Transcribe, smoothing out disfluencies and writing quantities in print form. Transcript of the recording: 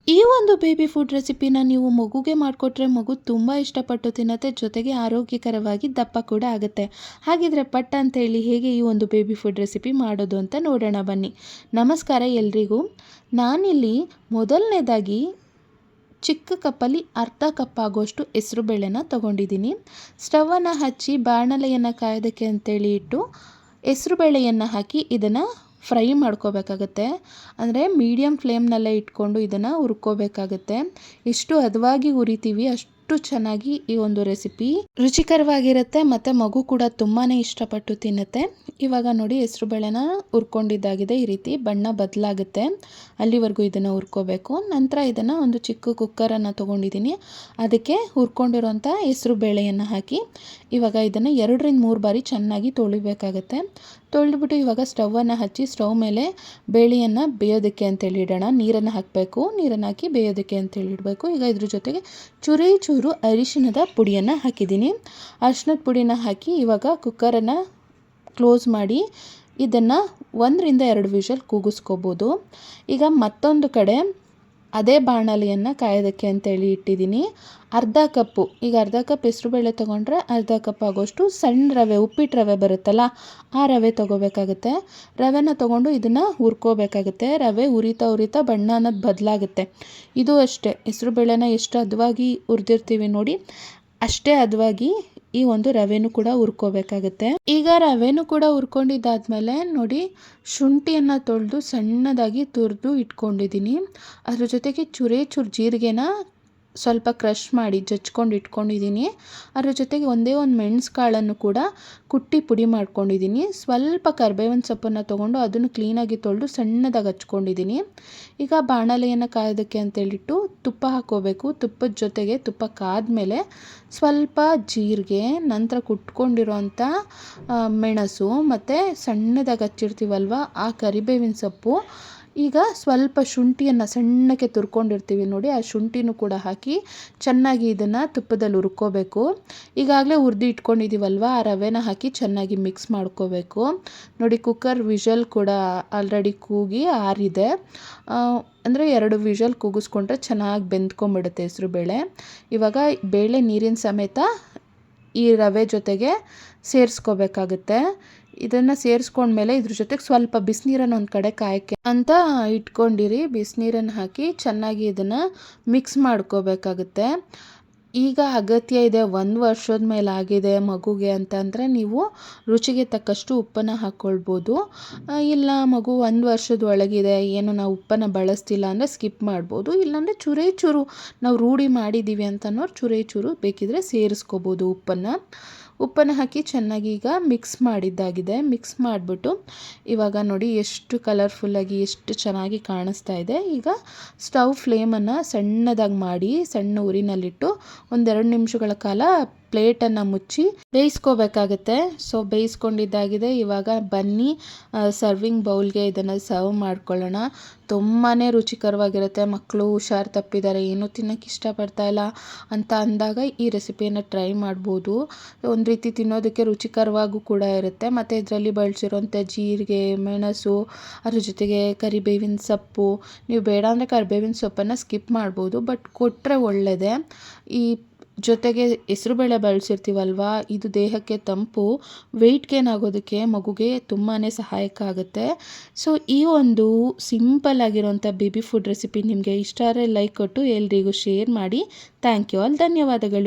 ಈ ಒಂದು baby food ರೆಸಿಪಿನ ನೀವು ಮಗುಗೆ ಮಾಡಿಕೊಟ್ರೆ ಮಗು ತುಂಬ ಇಷ್ಟಪಟ್ಟು ತಿನ್ನತ್ತೆ, ಜೊತೆಗೆ ಆರೋಗ್ಯಕರವಾಗಿ ದಪ್ಪ ಕೂಡ ಆಗುತ್ತೆ. ಹಾಗಿದ್ರೆ ಪಟ್ ಅಂತೇಳಿ ಹೇಗೆ ಈ ಒಂದು ಬೇಬಿ ಫುಡ್ ರೆಸಿಪಿ ಮಾಡೋದು ಅಂತ ನೋಡೋಣ ಬನ್ನಿ. ನಮಸ್ಕಾರ ಎಲ್ರಿಗೂ. ನಾನಿಲ್ಲಿ ಮೊದಲನೇದಾಗಿ ಚಿಕ್ಕ ಕಪ್ಪಲ್ಲಿ ಅರ್ಧ ಕಪ್ ಆಗೋಷ್ಟು ಹೆಸರುಬೇಳೆನ ತೊಗೊಂಡಿದ್ದೀನಿ. ಸ್ಟವನ್ನು ಹಚ್ಚಿ ಬಾಣಲೆಯನ್ನು ಕಾಯೋದಕ್ಕೆ ಅಂತೇಳಿ ಇಟ್ಟು ಹೆಸರುಬೇಳೆಯನ್ನು ಹಾಕಿ ಇದನ್ನು ಫ್ರೈ ಮಾಡ್ಕೋಬೇಕಾಗತ್ತೆ. ಅಂದರೆ ಮೀಡಿಯಮ್ ಫ್ಲೇಮ್ನಲ್ಲೇ ಇಟ್ಕೊಂಡು ಇದನ್ನು ಹುರ್ಕೋಬೇಕಾಗತ್ತೆ. ಎಷ್ಟು ಹದವಾಗಿ ಹುರಿತೀವಿ ಅಷ್ಟು ಚೆನ್ನಾಗಿ ಈ ಒಂದು ರೆಸಿಪಿ ರುಚಿಕರವಾಗಿರುತ್ತೆ ಮತ್ತು ಮಗು ಕೂಡ ತುಂಬಾ ಇಷ್ಟಪಟ್ಟು ತಿನ್ನುತ್ತೆ. ಇವಾಗ ನೋಡಿ ಹೆಸರುಬೇಳೆನ ಹುರ್ಕೊಂಡಿದ್ದಾಗಿದೆ. ಈ ರೀತಿ ಬಣ್ಣ ಬದಲಾಗುತ್ತೆ ಅಲ್ಲಿವರೆಗೂ ಇದನ್ನು ಹುರ್ಕೋಬೇಕು. ನಂತರ ಇದನ್ನು ಒಂದು ಚಿಕ್ಕ ಕುಕ್ಕರನ್ನು ತೊಗೊಂಡಿದ್ದೀನಿ. ಅದಕ್ಕೆ ಹುರ್ಕೊಂಡಿರೋಂಥ ಹೆಸರುಬೇಳೆಯನ್ನು ಹಾಕಿ ಇವಾಗ ಇದನ್ನು 2-3 ಬಾರಿ ಚೆನ್ನಾಗಿ ತೊಳಿಬೇಕಾಗತ್ತೆ. ತೊಳೆದ್ಬಿಟ್ಟು ಇವಾಗ ಸ್ಟವನ್ನು ಹಚ್ಚಿ ಸ್ಟವ್ ಮೇಲೆ ಬೇಳೆಯನ್ನು ಬೇಯೋದಕ್ಕೆ ಅಂತೇಳಿ ಇಡೋಣ. ನೀರನ್ನು ಹಾಕಬೇಕು. ನೀರನ್ನು ಹಾಕಿ ಬೇಯೋದಕ್ಕೆ ಅಂತೇಳಿ ಇಡಬೇಕು. ಈಗ ಇದ್ರ ಜೊತೆಗೆ ಚೂರು ಅರಿಶಿಣದ ಪುಡಿಯನ್ನು ಹಾಕಿದ್ದೀನಿ. ಅರಿಶಿಣದ ಪುಡಿನ ಹಾಕಿ ಇವಾಗ ಕುಕ್ಕರನ್ನು ಕ್ಲೋಸ್ ಮಾಡಿ ಇದನ್ನು 1-2 ವಿಷಲ್ ಕೂಗಿಸ್ಕೋಬೋದು. ಈಗ ಮತ್ತೊಂದು ಕಡೆ ಅದೇ ಬಾಣಲೆಯನ್ನು ಕಾಯೋದಕ್ಕೆ ಅಂತೇಳಿ ಇಟ್ಟಿದ್ದೀನಿ. ಅರ್ಧ ಕಪ್ಪು, ಈಗ ಅರ್ಧ ಕಪ್ ಹೆಸರುಬೇಳೆ ತೊಗೊಂಡ್ರೆ ಅರ್ಧ ಕಪ್ ಆಗೋಷ್ಟು ಸಣ್ಣ ರವೆ, ಉಪ್ಪಿಟ್ಟು ರವೆ ಬರುತ್ತಲ್ಲ ಆ ರವೆ ತೊಗೋಬೇಕಾಗುತ್ತೆ. ರವೆನ ತೊಗೊಂಡು ಇದನ್ನು ಹುರ್ಕೋಬೇಕಾಗುತ್ತೆ. ರವೆ ಉರಿತಾ ಬಣ್ಣ ಅನ್ನೋದು ಬದಲಾಗುತ್ತೆ. ಇದು ಅಷ್ಟೇ, ಹೆಸರುಬೇಳೆನ ಎಷ್ಟು ಹದವಾಗಿ ಹುರಿದಿರ್ತೀವಿ ನೋಡಿ ಅಷ್ಟೇ ಹದವಾಗಿ ಈ ಒಂದು ರವೆನೂ ಕೂಡ ಹುರ್ಕೋಬೇಕಾಗುತ್ತೆ. ಈಗ ರವೆನೂ ಕೂಡ ಹುರ್ಕೊಂಡಿದ್ದಾದ್ಮೇಲೆ ನೋಡಿ ಶುಂಠಿಯನ್ನು ತೊಳೆದು ಸಣ್ಣದಾಗಿ ತುರಿದು ಇಟ್ಕೊಂಡಿದ್ದೀನಿ. ಅದ್ರ ಜೊತೆಗೆ ಚೂರು ಜೀರಿಗೆನ ಸ್ವಲ್ಪ ಕ್ರಷ್ ಮಾಡಿ ಜಜ್ಕೊಂಡು ಇಟ್ಕೊಂಡಿದ್ದೀನಿ. ಅದ್ರ ಜೊತೆಗೆ ಒಂದೇ ಒಂದು ಮೆಣಸು ಕಾಳನ್ನು ಕೂಡ ಕುಟ್ಟಿ ಪುಡಿ ಮಾಡ್ಕೊಂಡಿದ್ದೀನಿ. ಸ್ವಲ್ಪ ಕರಿಬೇವಿನ ಸೊಪ್ಪನ್ನು ತೊಗೊಂಡು ಅದನ್ನು ಕ್ಲೀನಾಗಿ ತೊಳೆದು ಸಣ್ಣದಾಗಿ ಹಚ್ಕೊಂಡಿದ್ದೀನಿ. ಈಗ ಬಾಣಲೆಯನ್ನು ಕಾಯೋದಕ್ಕೆ ಅಂತೇಳಿಟ್ಟು ತುಪ್ಪ ಹಾಕ್ಕೋಬೇಕು. ತುಪ್ಪದ ಜೊತೆಗೆ ತುಪ್ಪ ಕಾದ್ಮೇಲೆ ಸ್ವಲ್ಪ ಜೀರಿಗೆ, ನಂತರ ಕುಟ್ಕೊಂಡಿರೋಂಥ ಮೆಣಸು ಮತ್ತು ಸಣ್ಣದಾಗಿ ಹಚ್ಚಿರ್ತೀವಲ್ವ ಆ ಕರಿಬೇವಿನ ಸೊಪ್ಪು, ಈಗ ಸ್ವಲ್ಪ ಶುಂಠಿಯನ್ನು ಸಣ್ಣಕ್ಕೆ ತುರ್ಕೊಂಡಿರ್ತೀವಿ ನೋಡಿ ಆ ಶುಂಠಿನೂ ಕೂಡ ಹಾಕಿ ಚೆನ್ನಾಗಿ ಇದನ್ನು ತುಪ್ಪದಲ್ಲಿ ಹುರ್ಕೋಬೇಕು. ಈಗಾಗಲೇ ಹುರಿದು ಇಟ್ಕೊಂಡಿದ್ದೀವಲ್ವ ಆ ರವೆನ ಹಾಕಿ ಚೆನ್ನಾಗಿ ಮಿಕ್ಸ್ ಮಾಡ್ಕೋಬೇಕು. ನೋಡಿ ಕುಕ್ಕರ್ ವಿಷಲ್ ಕೂಡ ಆಲ್ರೆಡಿ ಕೂಗಿ ಆರಿದೆ. ಅಂದರೆ 2 ವಿಷಲ್ ಕೂಗಿಸ್ಕೊಂಡ್ರೆ ಚೆನ್ನಾಗಿ ಬೆಂದ್ಕೊಂಡ್ಬಿಡುತ್ತೆ ಹೆಸರುಬೇಳೆ. ಇವಾಗ ಬೇಳೆ ನೀರಿನ ಸಮೇತ ಈ ರವೆ ಜೊತೆಗೆ ಸೇರಿಸ್ಕೋಬೇಕಾಗುತ್ತೆ. ಇದನ್ನು ಸೇರಿಸ್ಕೊಂಡ್ಮೇಲೆ ಇದ್ರ ಜೊತೆಗೆ ಸ್ವಲ್ಪ ಬಿಸಿನೀರನ್ನು ಒಂದು ಕಡೆ ಕಾಯಕ್ಕೆ ಅಂತ ಇಟ್ಕೊಂಡಿರಿ. ಬಿಸಿನೀರನ್ನು ಹಾಕಿ ಚೆನ್ನಾಗಿ ಇದನ್ನು ಮಿಕ್ಸ್ ಮಾಡ್ಕೋಬೇಕಾಗುತ್ತೆ. ಈಗ ಅಗತ್ಯ ಇದೆ, 1 ವರ್ಷದ ಮೇಲೆ ಆಗಿದೆ ಮಗುಗೆ ಅಂತಂದರೆ ನೀವು ರುಚಿಗೆ ತಕ್ಕಷ್ಟು ಉಪ್ಪನ್ನು ಹಾಕ್ಕೊಳ್ಬೋದು. ಇಲ್ಲ ಮಗು 1 ವರ್ಷದ ಒಳಗಿದೆ, ಏನು ನಾವು ಉಪ್ಪನ್ನು ಬಳಸ್ತಿಲ್ಲ ಅಂದರೆ ಸ್ಕಿಪ್ ಮಾಡ್ಬೋದು. ಇಲ್ಲಾಂದರೆ ಚೂರು ನಾವು ರೂಢಿ ಮಾಡಿದ್ದೀವಿ ಅಂತನೋರು ಚೂರು ಬೇಕಿದ್ರೆ ಸೇರಿಸ್ಕೋಬೋದು ಉಪ್ಪನ್ನು ಹಾಕಿ ಚೆನ್ನಾಗಿ ಈಗ ಮಿಕ್ಸ್ ಮಾಡಿದ್ದಾಗಿದೆ. ಮಿಕ್ಸ್ ಮಾಡಿಬಿಟ್ಟು ಇವಾಗ ನೋಡಿ ಎಷ್ಟು ಕಲರ್ಫುಲ್ಲಾಗಿ ಎಷ್ಟು ಚೆನ್ನಾಗಿ ಕಾಣಿಸ್ತಾ ಇದೆ. ಈಗ ಸ್ಟವ್ ಫ್ಲೇಮನ್ನು ಸಣ್ಣದಾಗಿ ಮಾಡಿ ಸಣ್ಣ ಉರಿನಲ್ಲಿಟ್ಟು 1-2 ನಿಮಿಷಗಳ ಕಾಲ ಪ್ಲೇಟನ್ನು ಮುಚ್ಚಿ ಬೇಯಿಸ್ಕೋಬೇಕಾಗತ್ತೆ. ಸೊ ಬೇಯಿಸ್ಕೊಂಡಿದ್ದಾಗಿದೆ. ಇವಾಗ ಬನ್ನಿ ಸರ್ವಿಂಗ್ ಬೌಲ್ಗೆ ಇದನ್ನು ಸರ್ವ್ ಮಾಡ್ಕೊಳ್ಳೋಣ. ತುಂಬಾ ರುಚಿಕರವಾಗಿರುತ್ತೆ. ಮಕ್ಕಳು ಹುಷಾರು ತಪ್ಪಿದ್ದಾರೆ, ಏನೂ ತಿನ್ನೋಕ್ಕೆ ಇಷ್ಟಪಡ್ತಾ ಇಲ್ಲ ಅಂತ ಅಂದಾಗ ಈ ರೆಸಿಪಿಯನ್ನು ಟ್ರೈ ಮಾಡ್ಬೋದು. ಒಂದು ರೀತಿ ತಿನ್ನೋದಕ್ಕೆ ರುಚಿಕರವಾಗೂ ಕೂಡ ಇರುತ್ತೆ. ಮತ್ತು ಇದರಲ್ಲಿ ಬಳಸಿರೋಂಥ ಜೀರಿಗೆ, ಮೆಣಸು, ಅದ್ರ ಜೊತೆಗೆ ಕರಿಬೇವಿನ ಸೊಪ್ಪು, ನೀವು ಬೇಡ ಅಂದರೆ ಕರಿಬೇವಿನ ಸೊಪ್ಪನ್ನು ಸ್ಕಿಪ್ ಮಾಡ್ಬೋದು, ಬಟ್ ಕೊಟ್ಟರೆ ಒಳ್ಳೆಯದೇ. ಈ ಜೊತೆಗೆ ಹೆಸರುಬೇಳೆ ಬಳಸಿರ್ತೀವಲ್ವ, ಇದು ದೇಹಕ್ಕೆ ತಂಪು, ವೆಯ್ಟ್ ಗೇನ್ ಆಗೋದಕ್ಕೆ ಮಗುಗೆ ತುಂಬಾ ಸಹಾಯಕ ಆಗುತ್ತೆ. ಸೊ ಈ ಒಂದು ಸಿಂಪಲ್ ಆಗಿರೋಂಥ ಬೇಬಿ ಫುಡ್ ರೆಸಿಪಿ ನಿಮಗೆ ಇಷ್ಟ ಆದರೆ ಲೈಕ್ ಕೊಟ್ಟು ಎಲ್ರಿಗೂ ಶೇರ್ ಮಾಡಿ. Thank you all. ಧನ್ಯವಾದಗಳು.